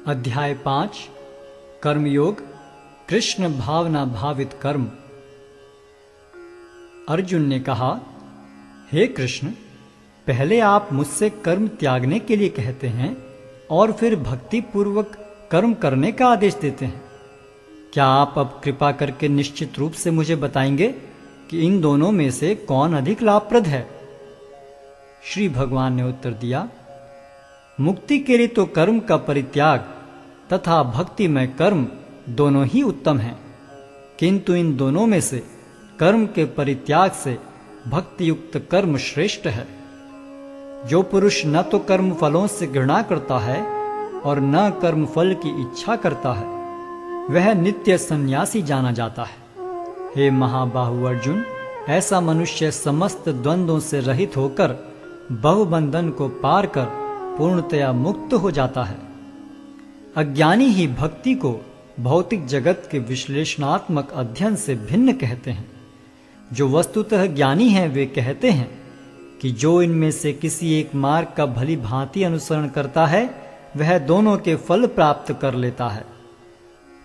अध्याय 5 कर्मयोग कृष्ण भावना भावित कर्म। अर्जुन ने कहा, हे कृष्ण, पहले आप मुझसे कर्म त्यागने के लिए कहते हैं और फिर भक्ति पूर्वक कर्म करने का आदेश देते हैं। क्या आप अब कृपा करके निश्चित रूप से मुझे बताएंगे कि इन दोनों में से कौन अधिक लाभप्रद है? श्री भगवान ने उत्तर दिया, मुक्ति के लिए तो कर्म का परित्याग तथा भक्ति में कर्म दोनों ही उत्तम हैं, किंतु इन दोनों में से कर्म के परित्याग से भक्ति युक्त कर्म श्रेष्ठ है। जो पुरुष न तो कर्म फलों से घृणा करता है और न कर्म फल की इच्छा करता है, वह नित्य सन्यासी जाना जाता है। हे महाबाहु अर्जुन, ऐसा मनुष्य समस्त द्वंद्वों से रहित होकर बहुबंधन को पार कर पूर्णतया मुक्त हो जाता है। अज्ञानी ही भक्ति को भौतिक जगत के विश्लेषणात्मक अध्ययन से भिन्न कहते हैं। जो वस्तुतः ज्ञानी हैं वे कहते हैं कि जो इनमें से किसी एक मार्ग का भली भांति अनुसरण करता है वह दोनों के फल प्राप्त कर लेता है।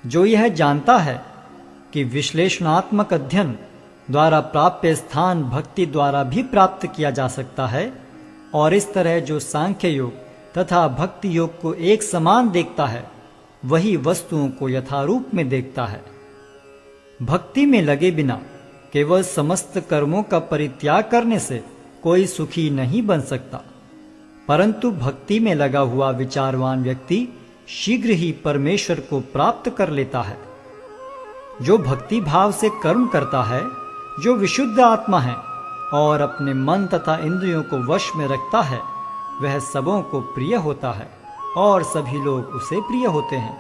जो यह जानता है कि विश्लेषणात्मक अध्ययन द्वारा प्राप्य स्थान भक्ति द्वारा भी प्राप्त किया जा सकता है, और इस तरह जो सांख्य योग तथा भक्ति योग को एक समान देखता है वही वस्तुओं को यथारूप में देखता है। भक्ति में लगे बिना केवल समस्त कर्मों का परित्याग करने से कोई सुखी नहीं बन सकता, परंतु भक्ति में लगा हुआ विचारवान व्यक्ति शीघ्र ही परमेश्वर को प्राप्त कर लेता है। जो भक्ति भाव से कर्म करता है, जो विशुद्ध आत्मा है और अपने मन तथा इंद्रियों को वश में रखता है, वह सबों को प्रिय होता है और सभी लोग उसे प्रिय होते हैं।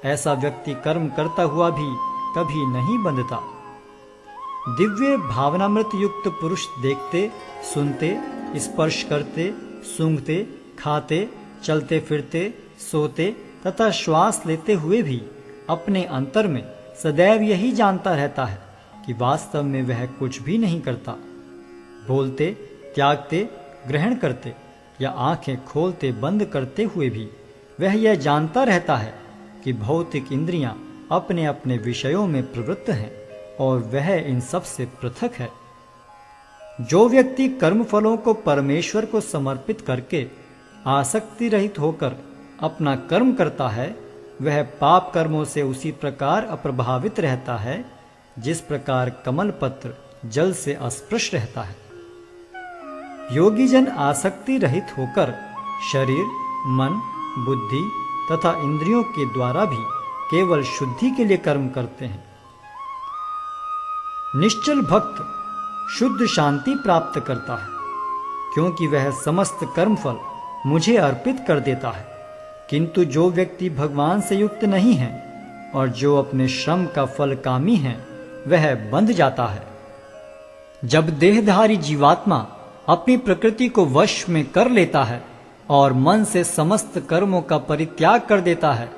ऐसा व्यक्ति कर्म करता हुआ भी कभी नहीं बंधता। दिव्य भावनामृत युक्त पुरुष देखते, सुनते, स्पर्श करते, सूंघते, खाते, चलते फिरते, सोते तथा श्वास लेते हुए भी अपने अंतर में सदैव यही जानता रहता है कि वास्तव में वह कुछ भी नहीं करता। बोलते, त्यागते, ग्रहण करते या आंखें खोलते बंद करते हुए भी वह यह जानता रहता है कि भौतिक इंद्रियां अपने अपने विषयों में प्रवृत्त हैं और वह इन सब से पृथक है। जो व्यक्ति कर्म फलों को परमेश्वर को समर्पित करके आसक्ति रहित होकर अपना कर्म करता है, वह पाप कर्मों से उसी प्रकार अप्रभावित रहता है जिस प्रकार कमल पत्र जल से अस्पृश रहता है। योगी जन आसक्ति रहित होकर शरीर, मन, बुद्धि तथा इंद्रियों के द्वारा भी केवल शुद्धि के लिए कर्म करते हैं। निश्चल भक्त शुद्ध शांति प्राप्त करता है, क्योंकि वह समस्त कर्मफल मुझे अर्पित कर देता है। किंतु जो व्यक्ति भगवान से युक्त नहीं है और जो अपने श्रम का फल कामी है, वह बंध जाता है। जब देहधारी जीवात्मा अपनी प्रकृति को वश में कर लेता है और मन से समस्त कर्मों का परित्याग कर देता है,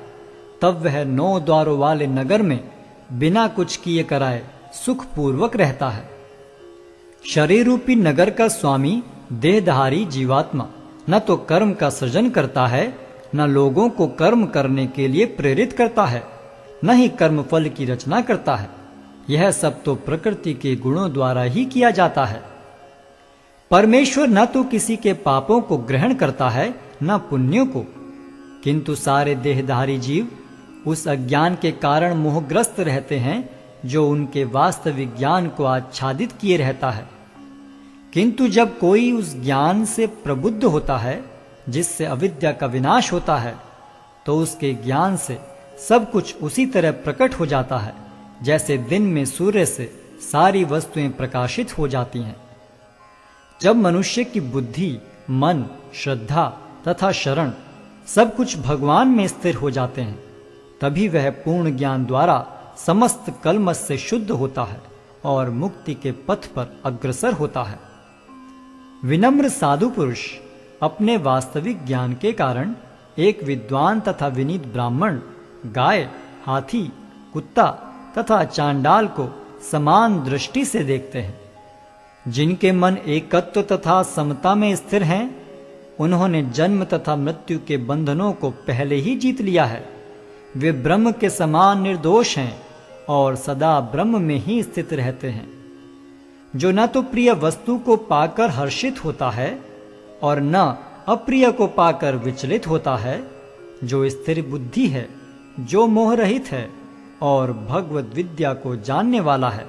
तब वह 9 द्वारों वाले नगर में बिना कुछ किए कराए सुखपूर्वक रहता है। शरीर रूपी नगर का स्वामी देहधारी जीवात्मा न तो कर्म का सृजन करता है, न लोगों को कर्म करने के लिए प्रेरित करता है, न ही कर्म फल की रचना करता है। यह सब तो प्रकृति के गुणों द्वारा ही किया जाता है। परमेश्वर न तो किसी के पापों को ग्रहण करता है न पुण्यों को, किंतु सारे देहधारी जीव उस अज्ञान के कारण मोहग्रस्त रहते हैं जो उनके वास्तविक ज्ञान को आच्छादित किए रहता है। किंतु जब कोई उस ज्ञान से प्रबुद्ध होता है जिससे अविद्या का विनाश होता है, तो उसके ज्ञान से सब कुछ उसी तरह प्रकट हो जाता है जैसे दिन में सूर्य से सारी वस्तुएं प्रकाशित हो जाती हैं। जब मनुष्य की बुद्धि, मन, श्रद्धा तथा शरण सब कुछ भगवान में स्थिर हो जाते हैं, तभी वह पूर्ण ज्ञान द्वारा समस्त कलमश से शुद्ध होता है और मुक्ति के पथ पर अग्रसर होता है। विनम्र साधु पुरुष अपने वास्तविक ज्ञान के कारण एक विद्वान तथा विनीत ब्राह्मण, गाय, हाथी, कुत्ता तथा चांडाल को समान दृष्टि से देखते हैं। जिनके मन एकत्व तथा समता में स्थिर हैं, उन्होंने जन्म तथा मृत्यु के बंधनों को पहले ही जीत लिया है। वे ब्रह्म के समान निर्दोष हैं और सदा ब्रह्म में ही स्थित रहते हैं। जो न तो प्रिय वस्तु को पाकर हर्षित होता है और न अप्रिय को पाकर विचलित होता है, जो स्थिर बुद्धि है, जो मोह रहित है और भगवत विद्या को जानने वाला है,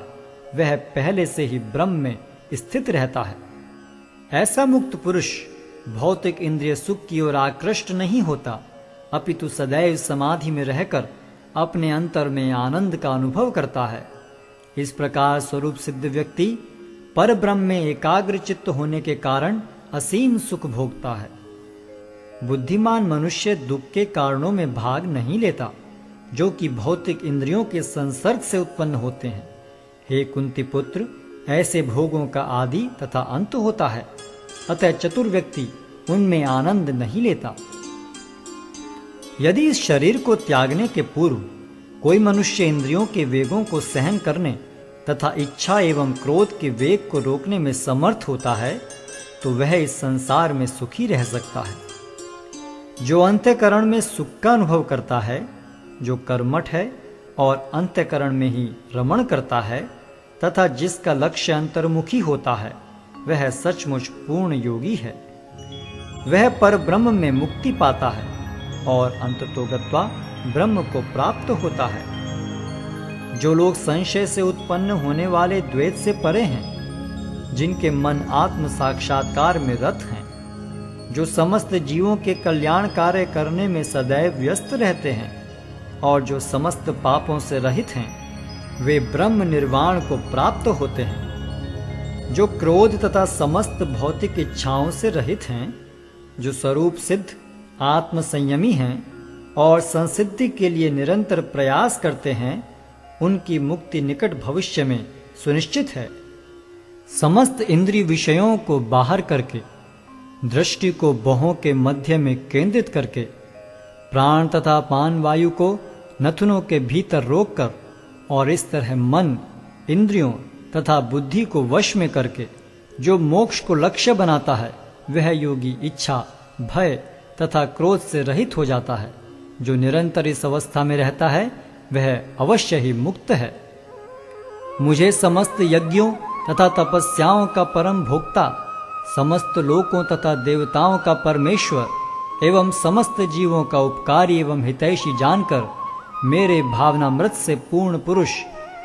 वह पहले से ही ब्रह्म में स्थित रहता है। ऐसा मुक्त पुरुष भौतिक इंद्रिय सुख की ओर आकृष्ट नहीं होता, अपितु सदैव समाधि में रहकर अपने अंतर में आनंद का अनुभव करता है। इस प्रकार स्वरूप सिद्ध व्यक्ति पर ब्रह्म में एकाग्र चित्त होने के कारण असीम सुख भोगता है। बुद्धिमान मनुष्य दुख के कारणों में भाग नहीं लेता, जो कि भौतिक इंद्रियों के संसर्ग से उत्पन्न होते हैं। हे कुंती पुत्र, ऐसे भोगों का आदि तथा अंत होता है, अतः चतुर व्यक्ति उनमें आनंद नहीं लेता। यदि इस शरीर को त्यागने के पूर्व कोई मनुष्य इंद्रियों के वेगों को सहन करने तथा इच्छा एवं क्रोध के वेग को रोकने में समर्थ होता है, तो वह इस संसार में सुखी रह सकता है। जो अंतःकरण में सुख का अनुभव करता है, जो कर्मठ है और अंतःकरण में ही रमण करता है तथा जिसका लक्ष्य अंतर्मुखी होता है, वह सचमुच पूर्ण योगी है। वह पर ब्रह्म में मुक्ति पाता है और अंततोगत्वा ब्रह्म को प्राप्त होता है। जो लोग संशय से उत्पन्न होने वाले द्वैत से परे हैं, जिनके मन आत्म साक्षात्कार में रत हैं, जो समस्त जीवों के कल्याण कार्य करने में सदैव व्यस्त रहते हैं और जो समस्त पापों से रहित हैं, वे ब्रह्म निर्वाण को प्राप्त होते हैं। जो क्रोध तथा समस्त भौतिक इच्छाओं से रहित हैं, जो स्वरूप सिद्ध आत्म संयमी हैं और संसिद्धि के लिए निरंतर प्रयास करते हैं, उनकी मुक्ति निकट भविष्य में सुनिश्चित है। समस्त इंद्रिय विषयों को बाहर करके, दृष्टि को भौहों के मध्य में केंद्रित करके, प्राण तथा पान वायु को नथुनों के भीतर रोककर और इस तरह मन, इंद्रियों तथा बुद्धि को वश में करके जो मोक्ष को लक्ष्य बनाता है, वह योगी इच्छा, भय तथा क्रोध से रहित हो जाता है। जो निरंतर इस अवस्था में रहता है, वह अवश्य ही मुक्त है। मुझे समस्त यज्ञों तथा तपस्याओं का परम भोक्ता, समस्त लोकों तथा देवताओं का परमेश्वर एवं समस्त जीवों का उपकारी एवं हितैषी जानकर मेरे भावनामृत से पूर्ण पुरुष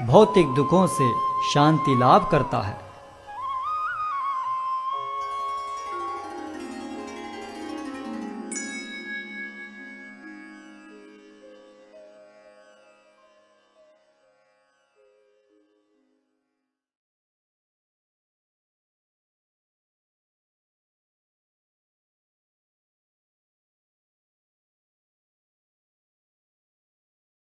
भौतिक दुखों से शांति लाभ करता है।